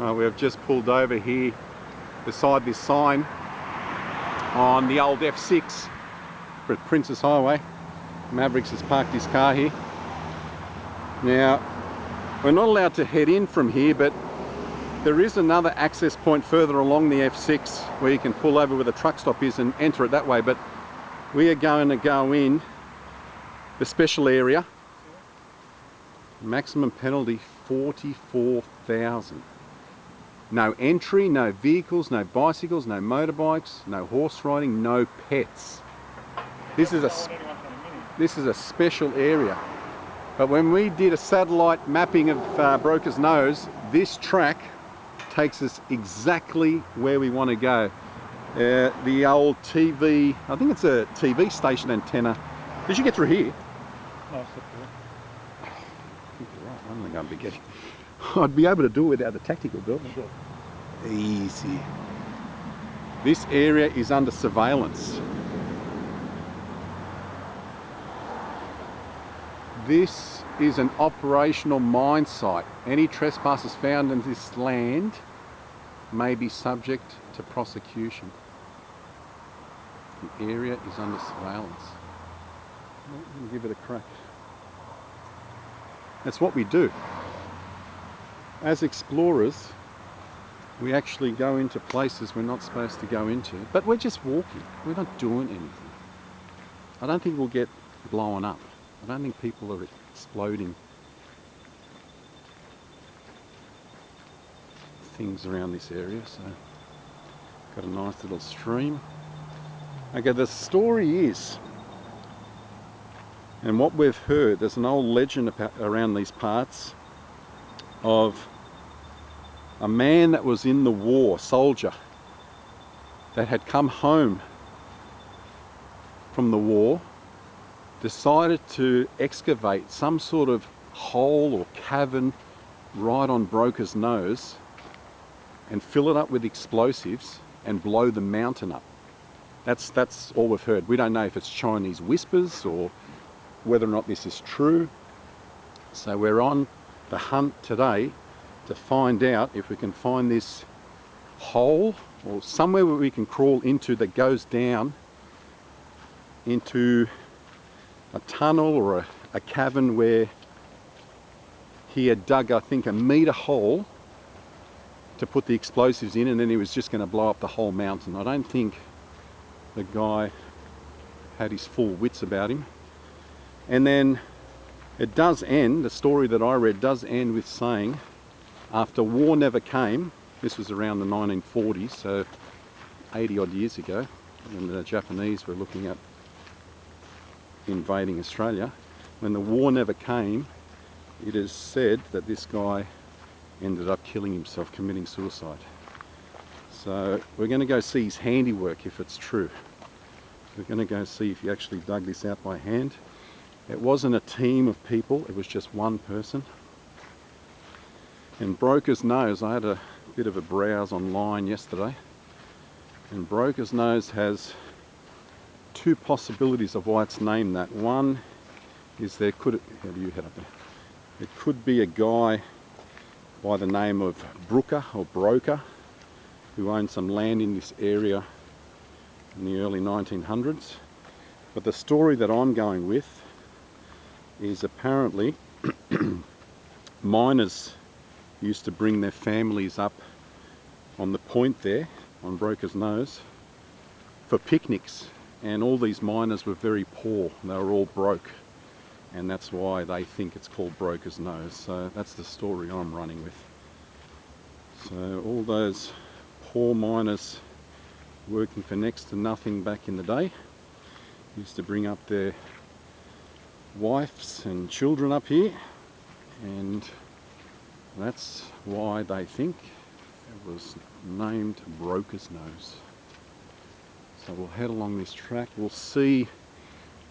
We've just pulled over here beside this sign on the old F6 for Princess Highway. Mavericks has parked his car here. Now, we're not allowed to head in from here, but there is another access point further along the F6 where you can pull over where the truck stop is and enter it that way, but we are going to go in the special area. Maximum penalty 44,000. No entry, no vehicles, no bicycles, no motorbikes, no horse riding, no pets. This is a special area. But when we did a satellite mapping of Broker's Nose, this track takes us exactly where we want to go. The old TV, I think it's a TV station antenna. Did you get through here? No, it's up there. I think you're right. I don't think I'd be getting. I'd be able to do it without the tactical belt. Easy. This area is under surveillance. This is an operational mine site. Any trespassers found in this land may be subject to prosecution. The area is under surveillance. We'll give it a crack. That's what we do. As explorers, we actually go into places we're not supposed to go into, but we're just walking. We're not doing anything. I don't think we'll get blown up. I don't think people are exploding things around this area, so got a nice little stream. Okay, the story is, and what we've heard, there's an old legend around these parts of a man that was in the war, soldier, that had come home from the war, decided to excavate some sort of hole or cavern right on Broker's Nose and fill it up with explosives and blow the mountain up. That's all we've heard. We don't know if it's Chinese whispers or whether or not this is true. So we're on the hunt today to find out if we can find this hole or somewhere where we can crawl into that goes down into a tunnel or a cavern where he had dug, I think, a metre hole to put the explosives in, and then he was just going to blow up the whole mountain. I don't think the guy had his full wits about him. And then it does end, the story that I read does end with saying, after war never came, this was around the 1940s, so 80 odd years ago, when the Japanese were looking at invading Australia, when the war never came, it is said that this guy ended up killing himself, committing suicide. So we're going to go see his handiwork if it's true. We're going to go see if he actually dug this out by hand. It wasn't a team of people, it was just one person. And Broker's Nose, I had a bit of a browse online yesterday, and Broker's Nose has two possibilities of why it's named that. One is there could, how do you head up there? It could be a guy by the name of Brooker or Broker who owned some land in this area in the early 1900s. But the story that I'm going with is apparently miners used to bring their families up on the point there on Broker's Nose for picnics, and all these miners were very poor, they were all broke, and that's why they think it's called Broker's Nose. So that's the story I'm running with. So all those poor miners working for next to nothing back in the day used to bring up their wives and children up here, and that's why they think it was named Broker's Nose. So we'll head along this track, we'll see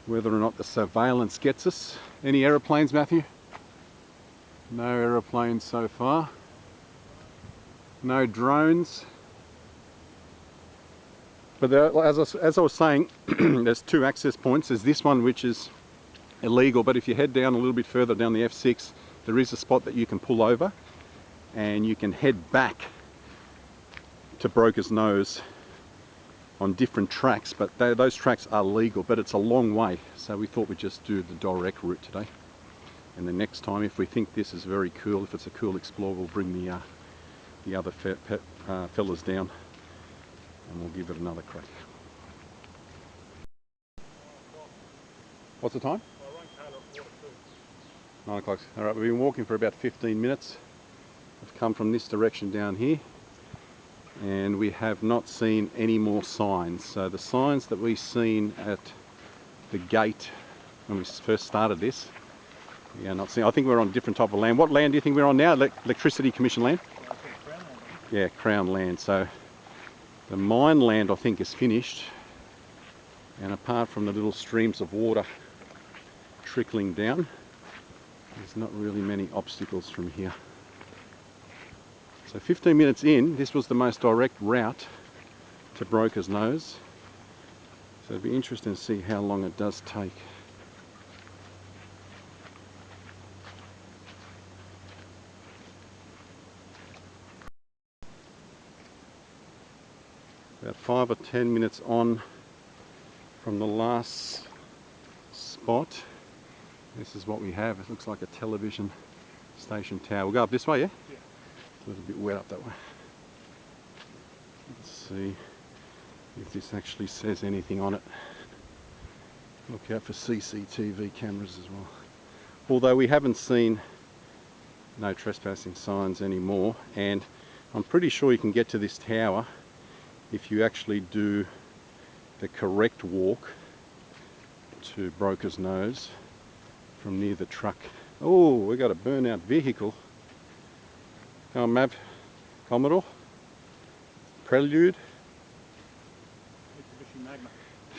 whether or not the surveillance gets us. Any aeroplanes, Matthew? No aeroplanes so far. No drones. But there, as I was saying, there's two access points. There's this one which is illegal, but if you head down a little bit further down the F6, there is a spot that you can pull over and you can head back to Broker's Nose on different tracks, but those tracks are legal, but it's a long way, so we thought we'd just do the direct route today. And the next time, if we think this is very cool, if it's a cool explore, we'll bring the other fellas down and we'll give it another crack. What's the time? 9 o'clock. Alright, we've been walking for about 15 minutes. We've come from this direction down here and we have not seen any more signs. So the signs that we've seen at the gate when we first started this, we are not seeing. I think we're on a different type of land. What land do you think we're on now? Electricity Commission land? Yeah, Crown land. So the mine land I think is finished, and apart from the little streams of water trickling down, there's not really many obstacles from here. So 15 minutes in, this was the most direct route to Broker's Nose. So it'd be interesting to see how long it does take. About 5 or 10 minutes on from the last spot. This is what we have. It looks like a television station tower. We'll go up this way, yeah? Yeah. A little bit wet up that way. Let's see if this actually says anything on it. Look out for CCTV cameras as well. Although we haven't seen no trespassing signs anymore, and I'm pretty sure you can get to this tower if you actually do the correct walk to Broker's Nose from near the truck. Oh, we got a burnout vehicle. Come on, Mav. Commodore. Prelude. Mitsubishi Magna.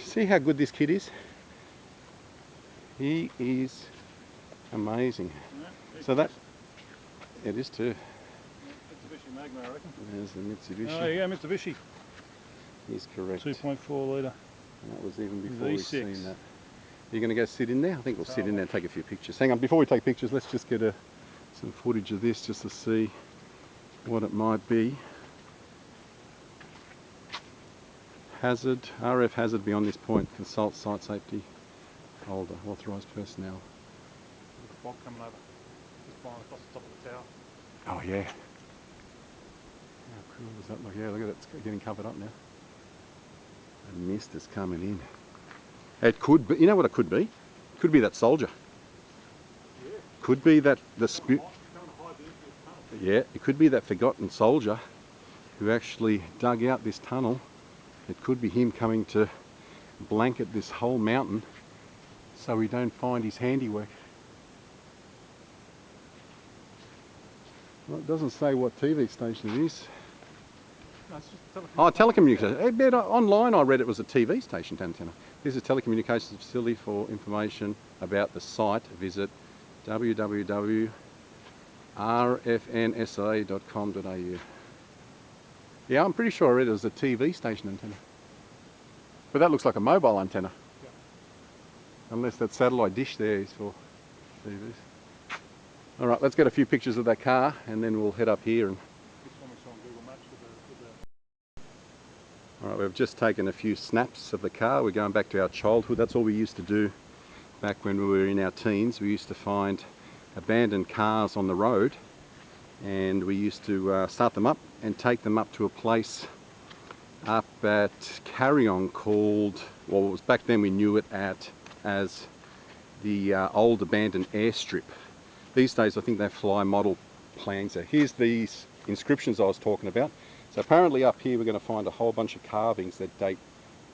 See how good this kid is? He is amazing. Yeah, so that, it is too. Yeah, Mitsubishi Magna, I reckon. There's the Mitsubishi. Oh yeah, Mitsubishi. He's correct. 2.4 litre. And that was even before we've V6. seen that. You're going to go sit in there? I think we'll sit in there and take a few pictures. Hang on, before we take pictures, let's just get some footage of this just to see what it might be. Hazard, RF hazard beyond this point. Consult site safety holder, authorised personnel. There's a fog coming over. Just flying across the top of the tower. Oh yeah. How cool does that look? Yeah, look at it, it's getting covered up now. The mist is coming in. It could be, you know what it could be? It could be that soldier. Yeah. Could be that yeah, it could be that forgotten soldier who actually dug out this tunnel. It could be him coming to blanket this whole mountain so we don't find his handiwork. Well, it doesn't say what TV station it is. No, it's just telecommunications. Online I read it was a TV station antenna. This is a telecommunications facility. For information about the site, visit www.rfnsa.com.au. Yeah, I'm pretty sure I read it was a TV station antenna. But that looks like a mobile antenna. Yeah. Unless that satellite dish there is for TVs. Alright, let's get a few pictures of that car and then we'll head up here. And this one we saw on Google Maps with the... Alright, we've just taken a few snaps of the car. We're going back to our childhood. That's all we used to do back when we were in our teens. We used to find abandoned cars on the road and we used to start them up and take them up to a place up at Carryong called, well, it was back then we knew it as the old abandoned airstrip. These days I think they fly model planes there. Here's these inscriptions I was talking about. So apparently up here we're going to find a whole bunch of carvings that date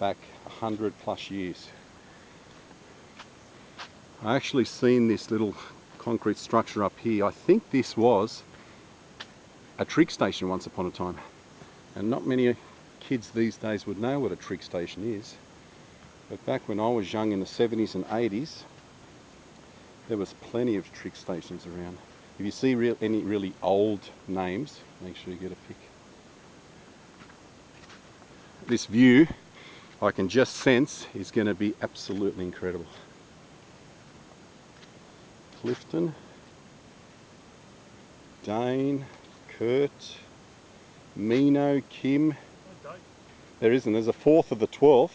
back 100 plus years. I actually seen this little concrete structure up here. I think this was a trig station once upon a time. And not many kids these days would know what a trig station is. But back when I was young in the 70s and 80s, there was plenty of trig stations around. If you see any really old names, make sure you get a pic. This view, I can just sense, is going to be absolutely incredible. Clifton, Dane, Kurt, Mino, Kim. No date. There isn't. There's a 4th of the 12th.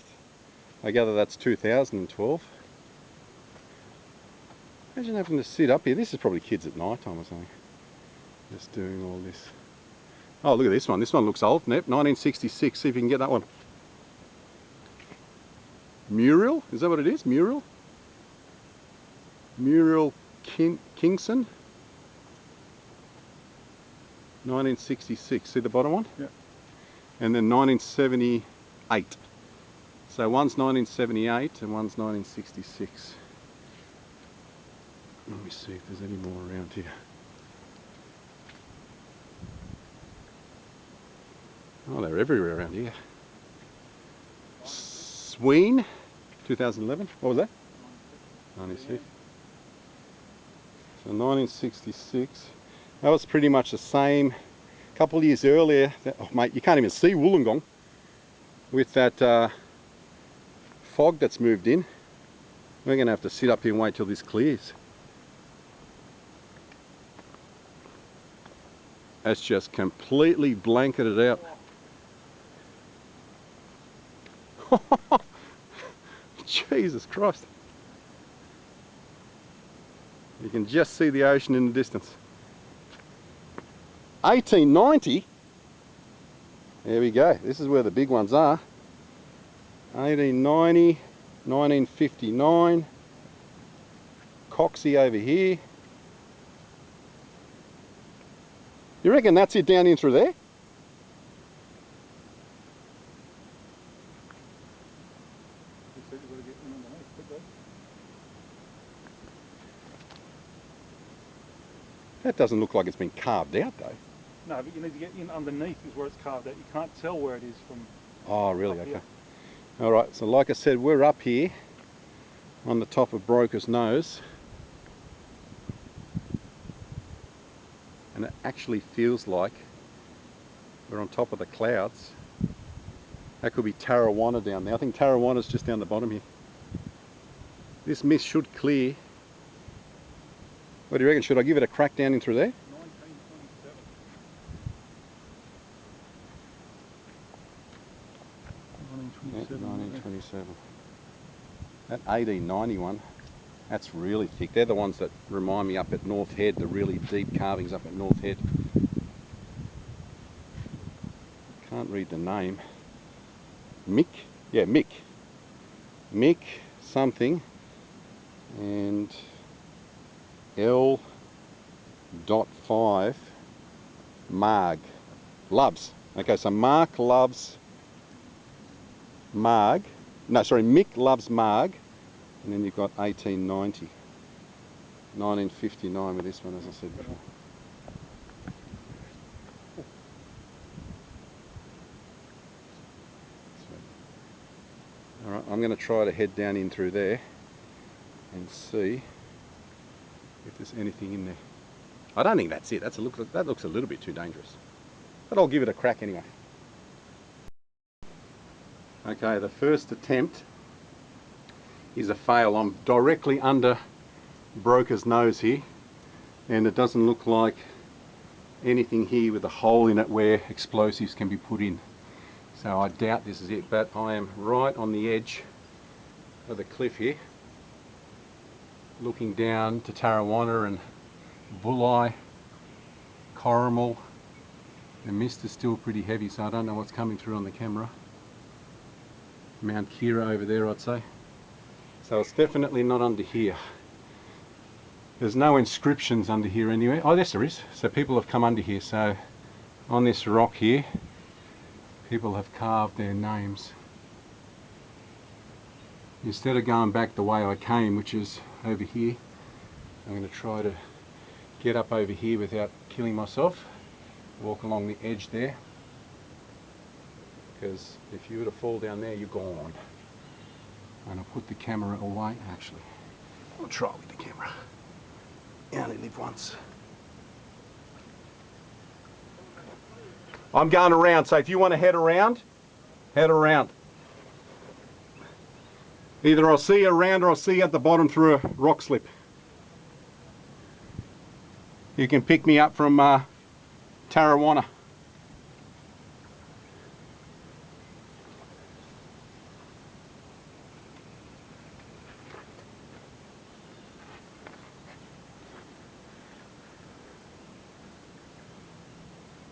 I gather that's 2012. Imagine having to sit up here. This is probably kids at night time or something. Just doing all this. Oh, look at this one. This one looks old. Nep, 1966. See if you can get that one. Muriel? Is that what it is? Muriel? Muriel Kingson? 1966. See the bottom one? Yeah. And then 1978. So one's 1978 and one's 1966. Let me see if there's any more around here. Oh, they're everywhere around here. Sween, 2011. What was that? 96. So 1966. That was pretty much the same. A couple of years earlier. Oh, mate, you can't even see Wollongong with that fog that's moved in. We're going to have to sit up here and wait till this clears. That's just completely blanketed out. Jesus Christ. You can just see the ocean in the distance. 1890? There we go. This is where the big ones are. 1890, 1959. Coxie over here. You reckon that's it down in through there? That doesn't look like it's been carved out though. No, but you need to get in underneath is where it's carved out. You can't tell where it is from. Oh really? Okay. Alright, so like I said, we're up here on the top of Broker's Nose. And it actually feels like we're on top of the clouds. That could be Tarrawanna down there. I think Tarrawanna's just down the bottom here. This mist should clear. What do you reckon? Should I give it a crack down in through there? 1927. That 1891, that's really thick. They're the ones that remind me up at North Head, the really deep carvings up at North Head. Can't read the name. Mick? Yeah, Mick. Mick something. And L.5 Marg. Loves. Okay, so Mark loves Marg. No, sorry, Mick loves Marg. And then you've got 1890. 1959 with this one, as I said before. Alright, I'm going to try to head down in through there and see if there's anything in there. I don't think that's it. That looks a little bit too dangerous. But I'll give it a crack anyway. Okay, the first attempt is a fail. I'm directly under Broker's Nose here, and it doesn't look like anything here with a hole in it where explosives can be put in. So I doubt this is it, but I am right on the edge of the cliff here, looking down to Tarrawanna and WWII, Corrimal. The mist is still pretty heavy, so I don't know what's coming through on the camera. Mount Kira over there, I'd say. So it's definitely not under here. There's no inscriptions under here anywhere. Oh, yes there is. So people have come under here. So on this rock here, people have carved their names. Instead of going back the way I came, which is over here, I'm going to try to get up over here without killing myself. Walk along the edge there, because if you were to fall down there, you're gone. And I'll put the camera away. Actually, I'll try with the camera. You only live once. I'm going around, so if you want to head around, head around. Either I'll see you around or I'll see you at the bottom through a rock slip. You can pick me up from Tarrawanna.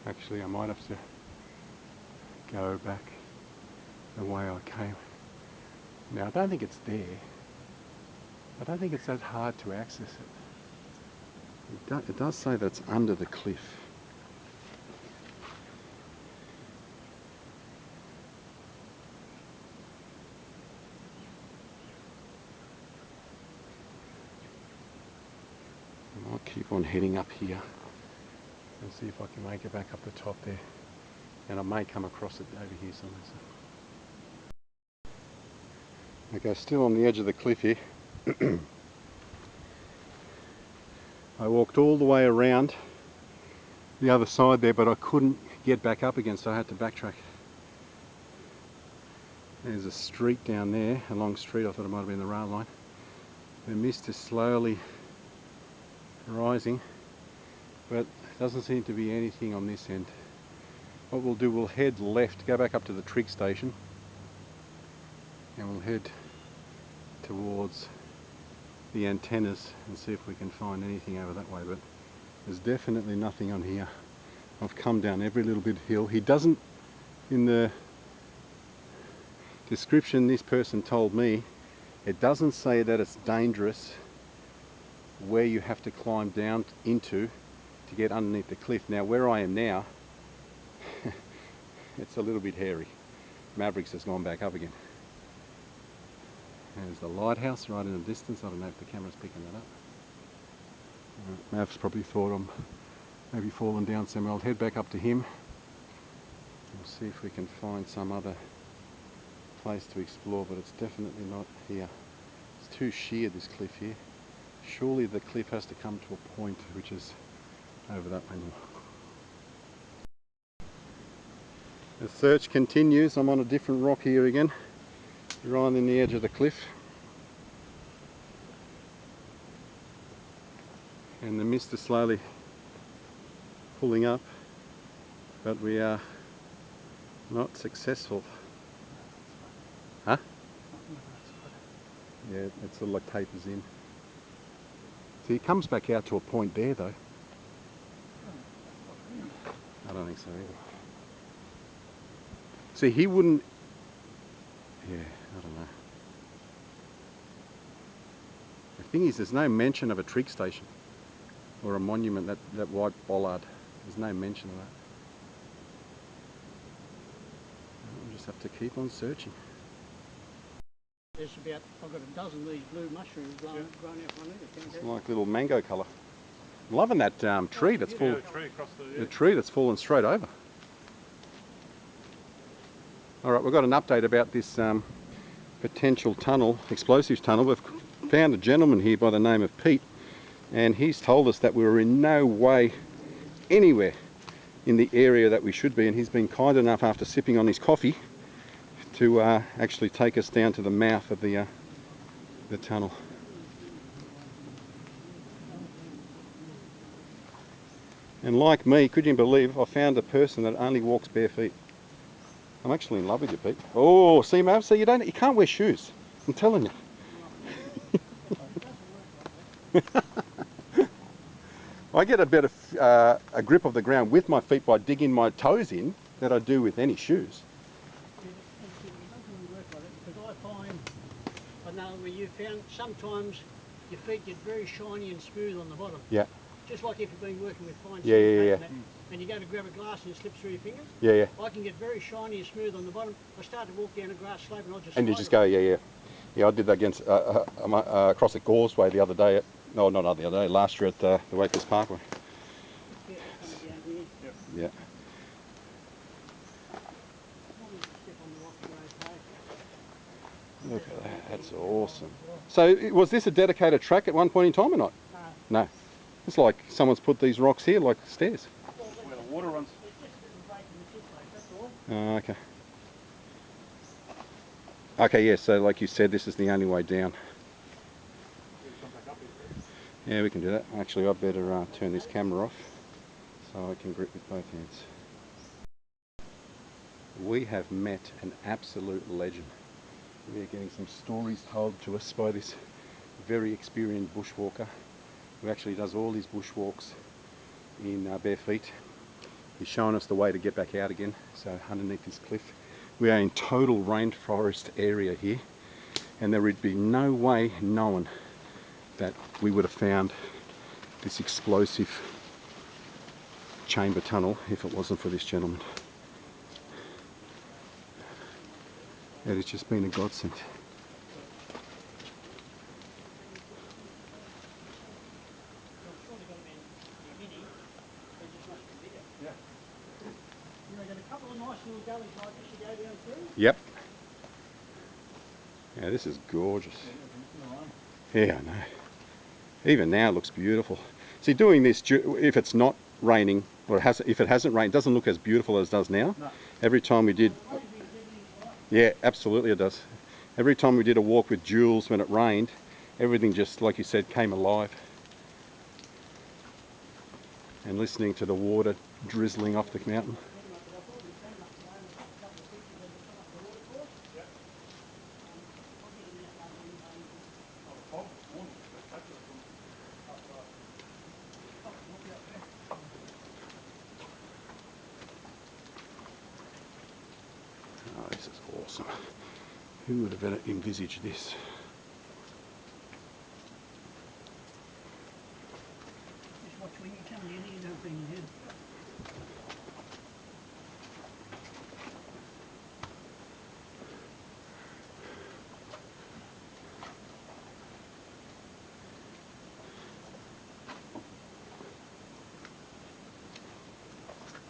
Actually, I might have to go back the way I came. Now, I don't think it's there. I don't think it's that hard to access it. It does say that it's under the cliff. I'll keep on heading up here and see if I can make it back up the top there. And I may come across it over here somewhere. So. Okay, still on the edge of the cliff here. I walked all the way around the other side there, but I couldn't get back up again, so I had to backtrack. There's a street down there, a long street. I thought it might have been the rail line. The mist is slowly rising, but doesn't seem to be anything on this end. What we'll do, we'll head left, go back up to the Trig station, and we'll head towards the antennas and see if we can find anything over that way, but there's definitely nothing on here. I've come down every little bit of hill. He doesn't, in the description this person told me, it doesn't say that it's dangerous where you have to climb down into to get underneath the cliff. Now where I am now, it's a little bit hairy. Mavericks has gone back up again. There's the lighthouse right in the distance. I don't know if the camera's picking that up. Mav's probably thought I'm maybe fallen down somewhere. I'll head back up to him. We'll see if we can find some other place to explore, but it's definitely not here. It's too sheer, this cliff here. Surely the cliff has to come to a point which is over that way more. The search continues. I'm on a different rock here again, right on the edge of the cliff. And the mist is slowly pulling up, but we are not successful. Huh? Yeah, it sort of like tapers in. See, it comes back out to a point there though. I don't think so either. See, he wouldn't... Yeah, I don't know. The thing is, there's no mention of a trig station or a monument, that white bollard. There's no mention of that. I'll just have to keep on searching. There's about, I've got a dozen of these blue mushrooms grown out from under it. It's like little mango colour. I'm loving that tree that's full. The tree that's fallen straight over. Alright, we've got an update about this potential tunnel, explosives tunnel. We've found a gentleman here by the name of Pete, and he's told us that we're in no way anywhere in the area that we should be, and he's been kind enough, after sipping on his coffee, to actually take us down to the mouth of the tunnel. And like me, could you believe, I found a person that only walks bare feet. I'm actually in love with you, Pete. Oh, see, Mav, see, you can't wear shoes. I'm telling you. I get a better a grip of the ground with my feet by digging my toes in than I do with any shoes. Because I find, I know where you found, sometimes your feet get very shiny and smooth on the bottom. Yeah. Just like if you've been working with fine Yeah. and you go to grab a glass and it slips through your fingers. Yeah. I can get very shiny and smooth on the bottom. I start to walk down a grass slope and I just. And you just go, yeah. I did that against across at Causeway the other day. No, not the other day. Last year at the Wakers Parkway. Yeah, coming down here. Yep. Yeah. Look at that. That's awesome. So, was this a dedicated track at one point in time or not? No. It's like someone's put these rocks here like stairs. Where the water runs. It's just a little break in the cliff, that's all. Oh, okay. Okay, yeah, so like you said, this is the only way down. Yeah, we can do that. Actually, I better turn this camera off so I can grip with both hands. We have met an absolute legend. We are getting some stories told to us by this very experienced bushwalker who actually does all his bushwalks in bare feet. He's showing us the way to get back out again, so underneath this cliff. We are in total rainforest area here, and there would be no way known that we would have found this explosive chamber tunnel if it wasn't for this gentleman. It has just been a godsend. Yep. Yeah, this is gorgeous. Yeah, I know. Even now it looks beautiful. See, doing this, if it's not raining, or if it hasn't rained, it doesn't look as beautiful as it does now. No. Every time we did... Yeah, absolutely it does. Every time we did a walk with Jules when it rained, everything just, like you said, came alive. And listening to the water drizzling off the mountain. Oh, this is awesome. Who would have envisaged this? Just watch when you come in, you don't bring it in.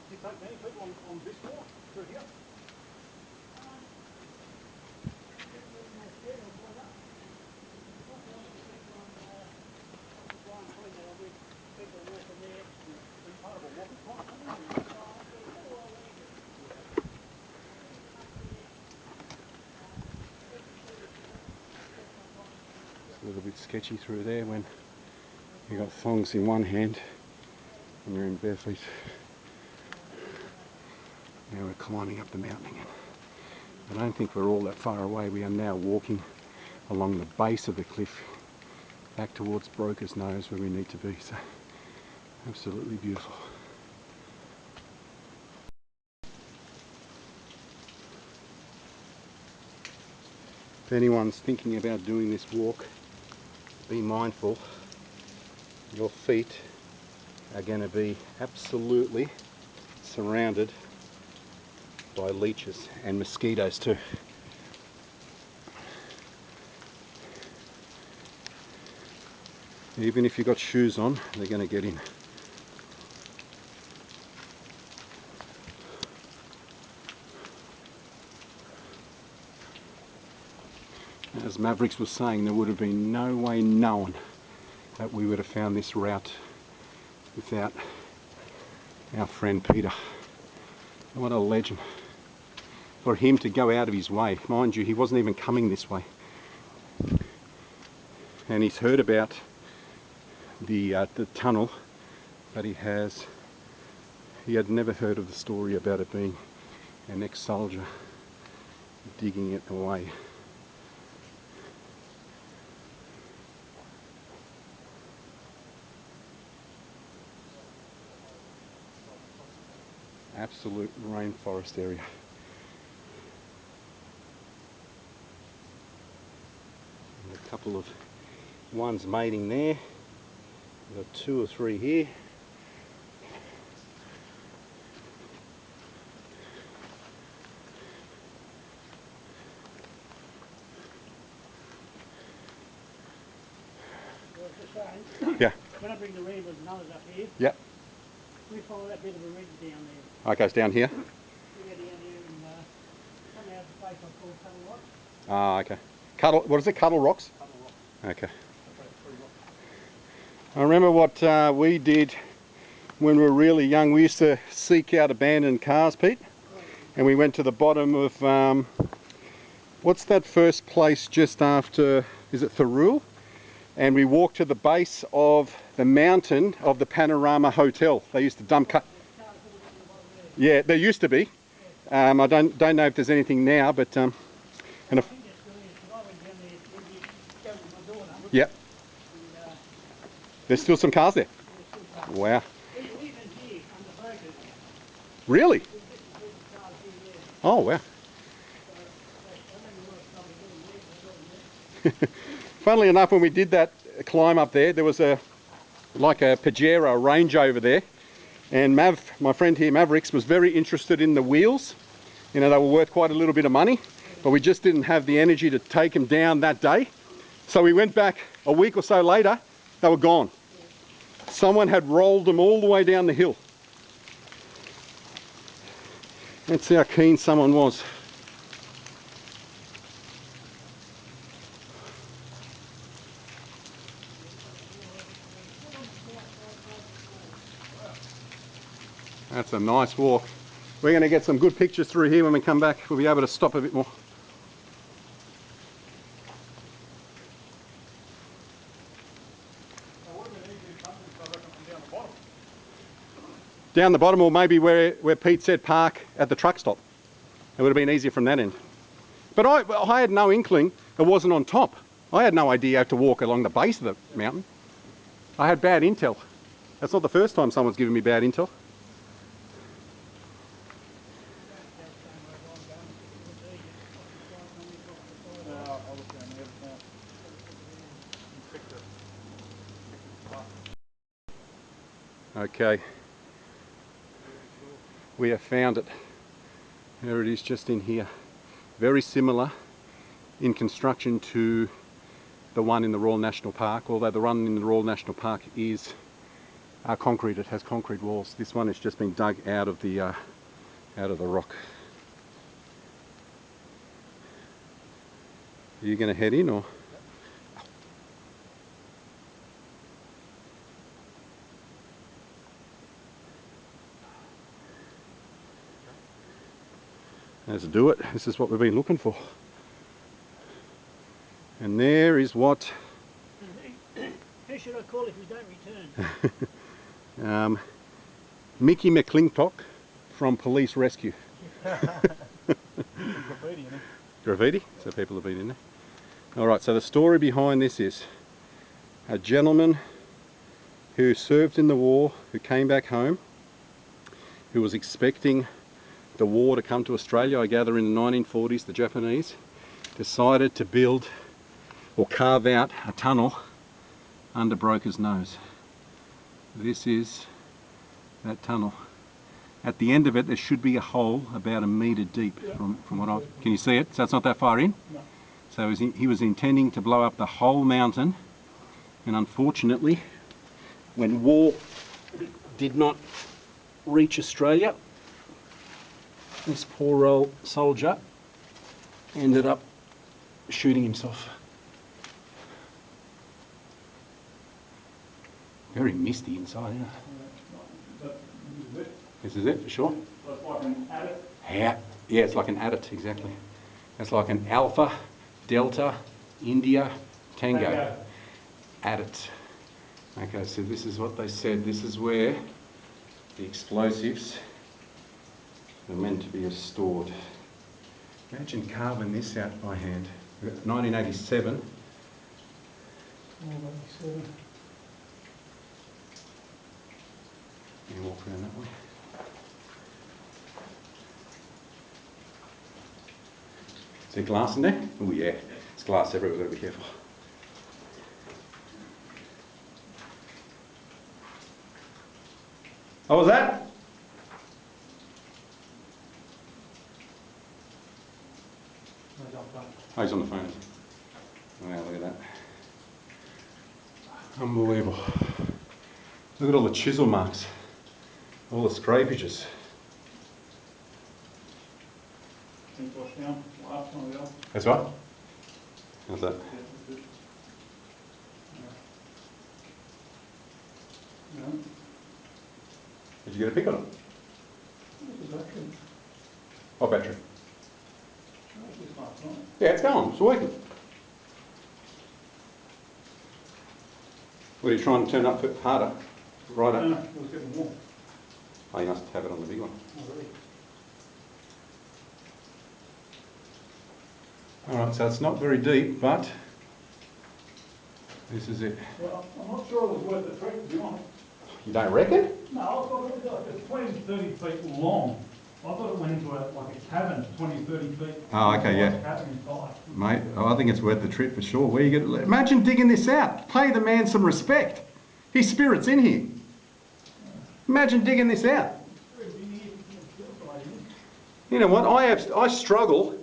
Do you take many people on this walk through here? A little bit sketchy through there when you got thongs in one hand and you're in bare feet. Now we're climbing up the mountain again. I don't think we're all that far away. We are now walking along the base of the cliff back towards Broker's Nose where we need to be. So absolutely beautiful. If anyone's thinking about doing this walk, be mindful. Your feet are going to be absolutely surrounded by leeches and mosquitoes too. Even if you've got shoes on, they're going to get in. As Mavericks was saying, there would have been no way known that we would have found this route without our friend Peter. What a legend. For him to go out of his way. Mind you, he wasn't even coming this way. And he's heard about the tunnel, but he had never heard of the story about it being an ex-soldier digging it away. Absolute rainforest area. And a couple of ones mating there. We've got 2 or 3 here. Yeah. When I bring the ramblers and others up here, Yep. we follow that bit of a ridge down there. Okay, it's down here. We go down here and come out of the place I call Cuddle Rocks. Ah, okay. Cuddle, what is it? Cuddle Rocks? Cuddle Rocks. Okay. I remember what we did when we were really young. We used to seek out abandoned cars, Pete, and we went to the bottom of what's that first place just after, is it Thurul? And we walked to the base of the mountain of the Panorama Hotel. They used to dump Yeah, there used to be. I don't know if there's anything now, but and I if, think there still is, because I went down there when you go with my daughter. yep, And, there's still some cars there. there's still cars. Wow, Even here, under Focus, really? there's bits and pieces of cars here, yeah. Oh wow. So, they're having a lot of trouble getting there, but getting there. Funnily enough, when we did that climb up there, there was like a Pajero, a Range Rover there, and my friend here, Mavericks, was very interested in the wheels. You know, they were worth quite a little bit of money, but we just didn't have the energy to take them down that day. So we went back a week or so later, they were gone. Someone had rolled them all the way down the hill. That's how keen someone was. That's a nice walk. We're going to get some good pictures through here when we come back. We'll be able to stop a bit more. Now, would have been easy to come this, I reckon, from down the bottom. Down the bottom, or maybe where Pete said park at the truck stop. It would have been easier from that end. But I had no inkling it wasn't on top. I had no idea how to walk along the base of the mountain. I had bad intel. That's not the first time someone's given me bad intel. No, I'll look down there now. Check the spot. Okay, we have found it. There it is, just in here. Very similar in construction to the one in the Royal National Park, although the one in the Royal National Park is concrete. It has concrete walls. This one has just been dug out of the rock. Are you going to head in, or? Let's do it. This is what we've been looking for. And there is what Who should I call if we don't return? Mickey McClintock from Police Rescue. Graffiti in it. Graffiti, so people have been in there. Alright, so the story behind this is a gentleman who served in the war, who came back home, who was expecting the war to come to Australia. I gather in the 1940s the Japanese decided to build or carve out a tunnel under Broker's Nose. This is that tunnel. At the end of it there should be a hole about 1 metre deep, from what I can you see it? So it's not that far in? No. So he was intending to blow up the whole mountain, and unfortunately when war did not reach Australia, this poor old soldier ended up shooting himself. Very misty inside, isn't it? This is it, for sure? That's like an adit. Yeah, it's like an adit, exactly. It's like an Alpha, Delta, India, Tango. Adit. Okay, so this is what they said. This is where the explosives are meant to be stored. Imagine carving this out by hand. 1987. You walk around that way. Is there glass in there? Oh yeah, there's glass everywhere, we've got to be careful. Oh, was that? Oh, he's on the phone. Wow, look at that. Unbelievable. Look at all the chisel marks, all the scrapages. Down, last one we go. That's right. How's that? Yeah, that's good. Yeah. Did you get a pick on it? What's the battery? What battery? That was just last night. Yeah, it's going. It's working. What are you trying to turn up harder? Righter. No, it was getting warm. Oh, you must have it on the big one. Alright, so it's not very deep, but this is it. Well, I'm not sure it was worth the trek, to be honest. You don't reckon? No, I thought it was like it's 20, 30 feet long. I thought it went into like a cavern, 20, 30 feet. Oh, okay, yeah. Cavern inside. Mate, I think it's worth the trip for sure. Where you get? Imagine digging this out. Pay the man some respect. His spirit's in here. Imagine digging this out. You know what? I struggle.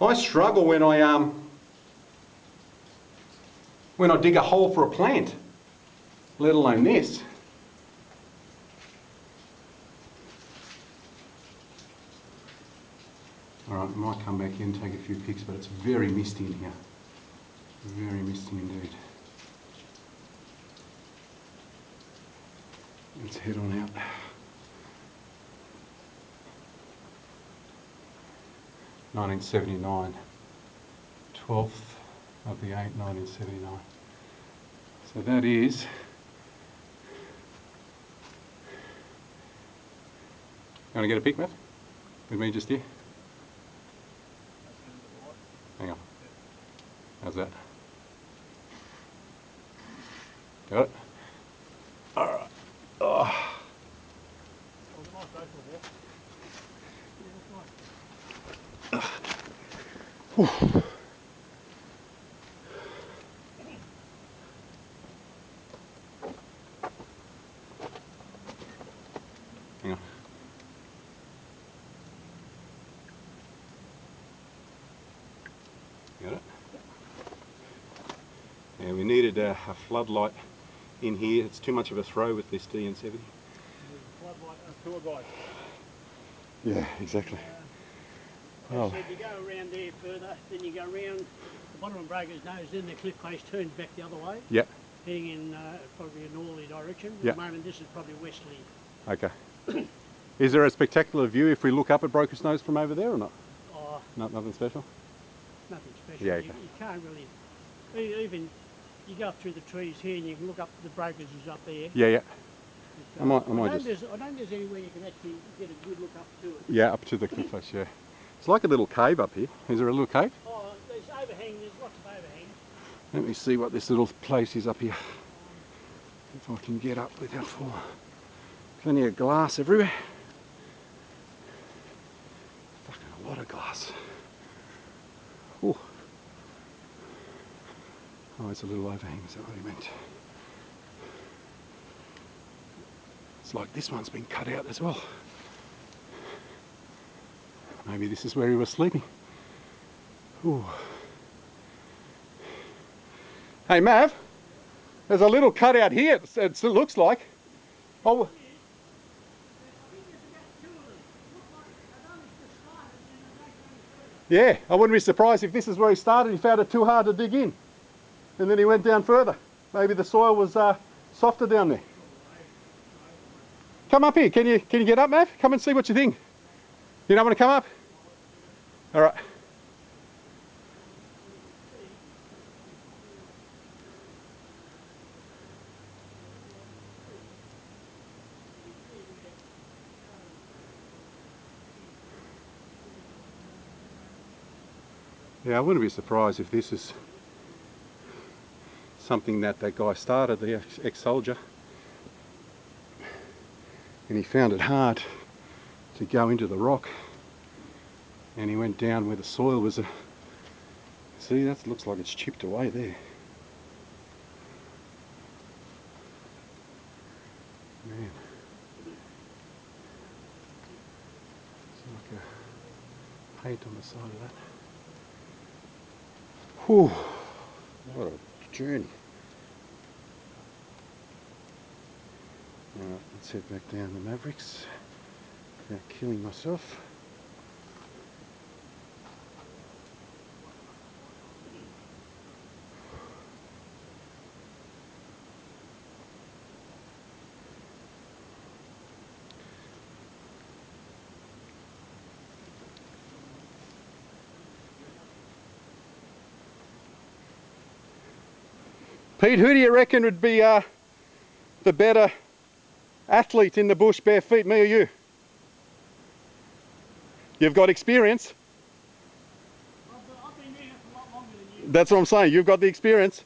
I struggle when I dig a hole for a plant, let alone this. All right, I might come back in and take a few pics, but it's very misty in here. Very misty indeed. Let's head on out. (1979), 12th of the 8th, 1979. So that is, you want to get a pic, Matt? With me just here? Hang on. How's that? Got it? Alright. Oh. Whew. Hang on. Got it? Yeah, we needed a floodlight in here. It's too much of a throw with this DN70. Floodlight tour guide. Yeah, exactly. So you go around there further, then you go around the bottom of Breaker's Nose, then the cliff face turns back the other way. Yep. Heading in probably a northerly direction. At Yep. the moment this is probably westerly. Okay. Is there a spectacular view if we look up at Broker's Nose from over there or not? Oh, No, nothing special? nothing special. Yeah, You can't really, even you go up through the trees here and you can look up, the Breakers is up there. Yeah, yeah. But, I don't I don't think there's anywhere you can actually get a good look up to it. Yeah, up to the cliff face, yeah. It's like a little cave up here. Is there a little cave? Oh, there's overhang, there's lots of overhangs. Let me see what this little place is up here. If I can get up without falling. Plenty of glass everywhere. Fucking a lot of glass. Ooh. Oh, it's a little overhang, is that what he meant? It's like this one's been cut out as well. Maybe this is where he was sleeping. Ooh. Hey Mav, there's a little cutout here, it looks like. Oh. Yeah, I wouldn't be surprised if this is where he started. He found it too hard to dig in. And then he went down further. Maybe the soil was softer down there. Come up here. Can you get up, Mav? Come and see what you think. You don't want to come up? All right. Yeah, I wouldn't be surprised if this is something that guy started, the ex-soldier, and he found it hard to go into the rock, and he went down where the soil was. See, that looks like it's chipped away there. Man, it's like a paint on the side of that. Whew, what a journey. Alright, let's head back down the Mavericks without killing myself. Pete, who do you reckon would be the better athlete in the bush bare feet, me or you? You've got experience. I've been doing it for a lot longer than you. That's what I'm saying. You've got the experience.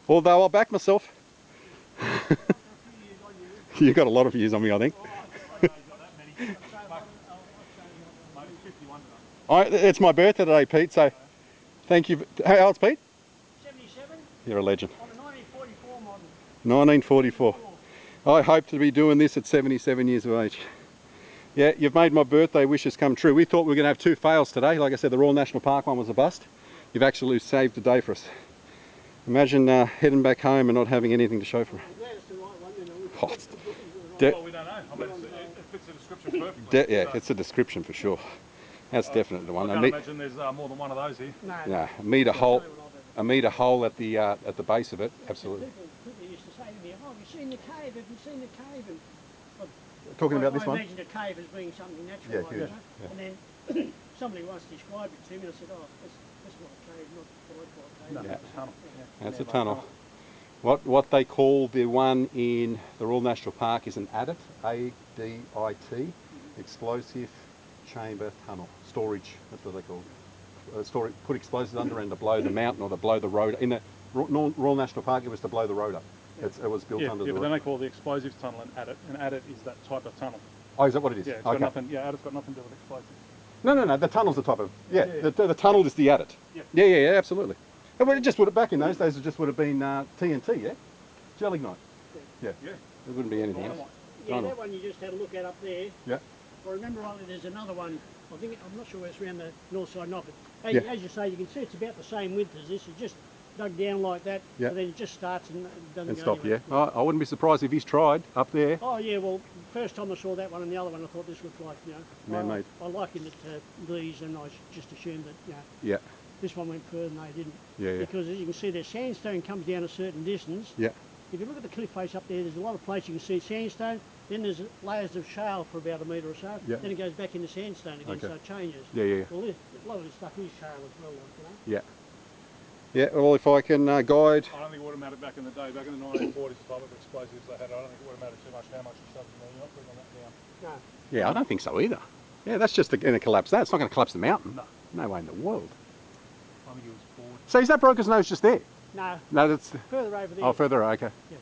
Although I'll back myself. You've got a lot of years on me, I think. It's my birthday today, Pete, so thank you. How old's Pete? 77? You're a legend. I'm a 1944 model. 1944. I hope to be doing this at 77 years of age. Yeah, you've made my birthday wishes come true. We thought we were going to have 2 fails today. Like I said, the Royal National Park one was a bust. You've actually saved the day for us. Imagine heading back home and not having anything to show for it. I'm glad it's the right one, you know. Oh, Well, we don't know. I mean, it fits the description perfectly. yeah, it's a description for sure. That's definitely the one. I can't imagine there's more than one of those here. No, Yeah, a metre hole at the base of it. Absolutely. People used to say to me, "Oh, have you seen the cave? Have you seen the cave?" And Talking about this one. I imagine a cave as being something natural, Yeah, like huge. that. Yeah. And then somebody once described it to me, and I said, "Oh, that's not a cave, not what I call a cave." No, Yeah. it's a tunnel. That's a tunnel. What they call the one in the Royal National Park is an Adit, A-D-I-T, explosive chamber tunnel, storage, that's what they call it. Put explosives under and to blow the mountain or to blow the road. In the Royal National Park it was to blow the road up. It was built under the but road. then they call the explosives tunnel an Adit, and Adit is that type of tunnel. Oh, is that what it is? Yeah, it's got nothing. Yeah, Adit's got nothing to do with explosives. No, the tunnel's the type of, the tunnel is the Adit. Yeah, absolutely. Well, it just would have, back in those days, it just would have been TNT, yeah? Gelignite. Yeah. There wouldn't be anything else. Yeah, that one you just had a look at up there. Yeah. I remember rightly, there's another one. I'm not sure where it's around the north side knob, but as you say, you can see it's about the same width as this. It just dug down like that, and then it just starts and doesn't go stop. anywhere. Yeah. I wouldn't be surprised if he's tried up there. Oh yeah, well, first time I saw that one and the other one, I thought this looked like, you know, man-made. I likened it to these, and I just assumed that, you know, Yeah. this one went further and they didn't. Yeah. Because as you can see, the sandstone comes down a certain distance. Yeah. If you look at the cliff face up there, there's a lot of places you can see sandstone, then there's layers of shale for about a metre or so, then it goes back into sandstone again, so it changes. Yeah. Well, a lot of this stuff is shale as well, like, you know. Yeah. Yeah, well, if I can guide... I don't think it would have mattered back in the day. Back in the 1940s, the type of explosives they had, I don't think it would have mattered too much how much you shoved in there. You're not putting that down. No. Yeah, I don't think so either. Yeah, that's just going to collapse that. It's not going to collapse the mountain. No. No way in the world. I think it was forward. So is that broker's nose just there? No. No, that's... Further over there. Oh, further, okay. Yeah.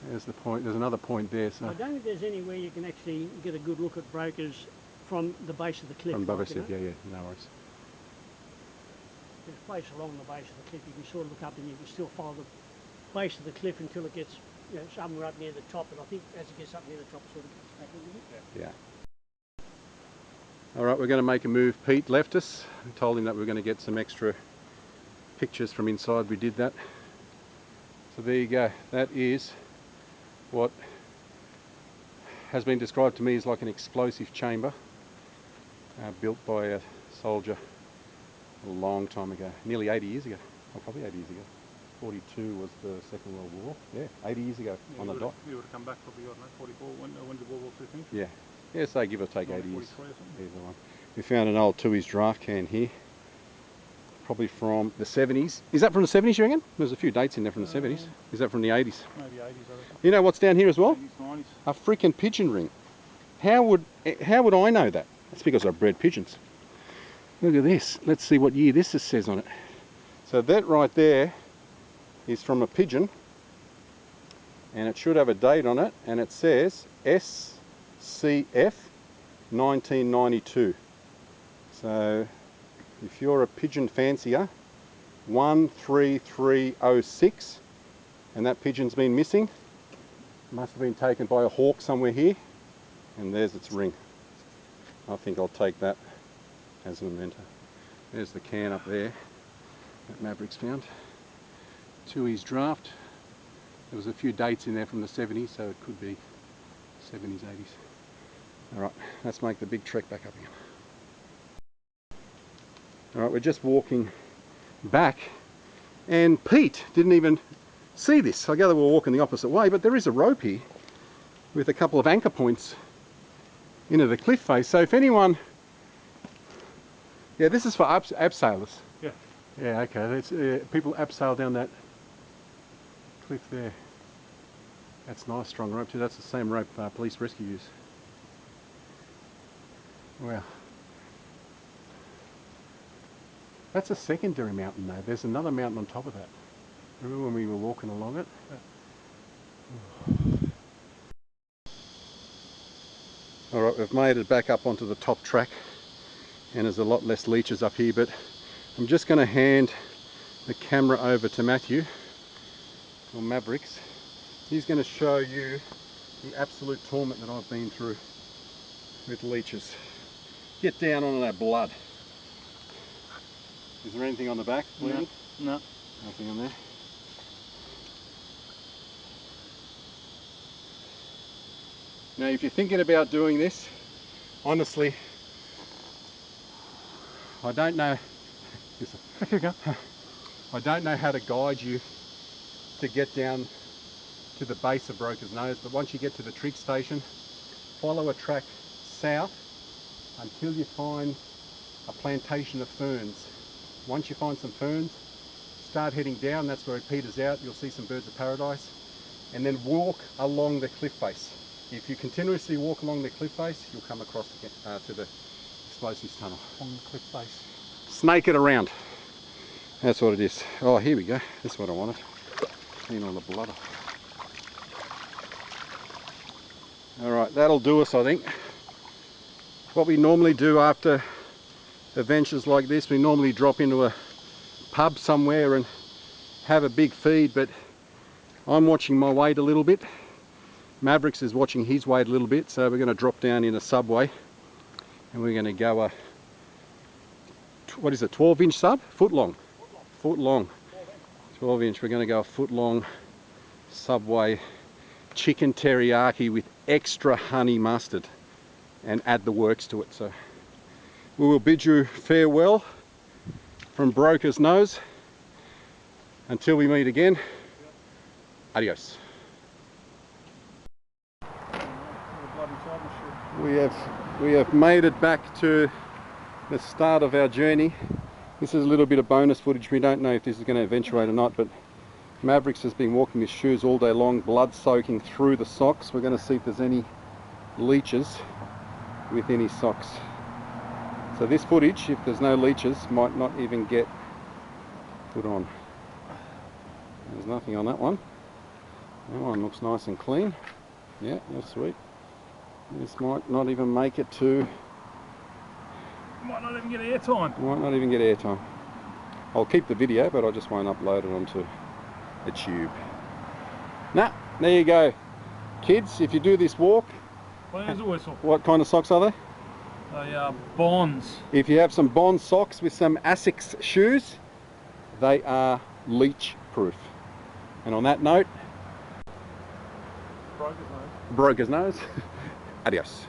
There's the point. There's another point there. So. I don't think there's anywhere you can actually get a good look at brokers from the base of the cliff. From above like, us, yeah, no worries. There's a place along the base of the cliff you can sort of look up and you can still follow the base of the cliff until it gets, you know, somewhere up near the top, and I think as it gets up near the top it sort of gets back into it. Yeah. All right, we're going to make a move. Pete left us. I told him that we were going to get some extra pictures from inside. We did that. So there you go. That is what has been described to me as like an explosive chamber built by a soldier a long time ago, nearly 80 years ago, or probably 80 years ago. 42 was the Second World War. Yeah, 80 years ago on the dot. You would have come back probably, I don't know, 44. When did World War II finish? Yeah. Yeah, say give or take 80 years. Or something? Either one. We found an old Tui's draft can here, probably from the 70s. Is that from the 70s, you reckon? There's a few dates in there from the 70s. Is that from the 80s? Maybe 80s, I reckon. You know what's down here as well? 80s, 90s. A freaking pigeon ring. How would I know that? That's because I've bred pigeons. Look at this. Let's see what year this says on it. So that right there is from a pigeon, and it should have a date on it, and it says SCF 1992. So if you're a pigeon fancier, 13306, and that pigeon's been missing, must have been taken by a hawk somewhere here, and there's its ring. I think I'll take that as an memento. There's the can up there that Maverick's found. Tui's draft. There was a few dates in there from the 70s, so it could be 70s, 80s. Alright, let's make the big trek back up again. Alright, we're just walking back, and Pete didn't even see this. I gather we're walking the opposite way, but there is a rope here with a couple of anchor points into the cliff face. So if anyone... Yeah, this is for abseilers. Yeah. Yeah, okay. People abseil down that cliff there. That's nice, strong rope too. That's the same rope police rescue use. Wow. That's a secondary mountain though. There's another mountain on top of that. Remember when we were walking along it? Yeah. Alright, we've made it back up onto the top track and there's a lot less leeches up here, but I'm just going to hand the camera over to Matthew, or Mavericks. He's going to show you the absolute torment that I've been through with leeches. Get down onto that blood. Is there anything on the back? No. No. Nothing on there. Now if you're thinking about doing this, honestly, I don't know. Here you go. I don't know how to guide you to get down to the base of Broker's Nose, but once you get to the Trig station, follow a track south until you find a plantation of ferns. Once you find some ferns, start heading down. That's where it peters out. You'll see some birds of paradise, and then walk along the cliff face. If you continuously walk along the cliff face, you'll come across to the explosives tunnel. On the cliff face. Snake it around. That's what it is. Oh, here we go. That's what I wanted. Clean all the blood off. Alright, that'll do us, I think. What we normally do after adventures like this, we normally drop into a pub somewhere and have a big feed, but I'm watching my weight a little bit. Mavericks is watching his weight a little bit, so we're going to drop down in a Subway and we're going to go a, what is it, 12-inch sub? Foot long. 12 inch. We're going to go a foot long Subway chicken teriyaki with extra honey mustard and add the works to it. So we will bid you farewell from Broker's Nose until we meet again. Adios. We have made it back to the start of our journey. This is a little bit of bonus footage. We don't know if this is going to eventuate or not, but Mavericks has been walking with shoes all day long, blood soaking through the socks. We're going to see if there's any leeches with any socks. So this footage, if there's no leeches, might not even get put on. There's nothing on that one. That one looks nice and clean. Yeah, that's sweet. This might not even make it to... Might not even get airtime. Might not even get airtime. I'll keep the video, but I just won't upload it onto a tube. Nah, there you go. Kids, if you do this walk... There's a whistle. What kind of socks are they? They are Bonds. If you have some Bond socks with some Asics shoes, they are leech proof. And on that note... Broker's Nose. Broker's Nose. Adios.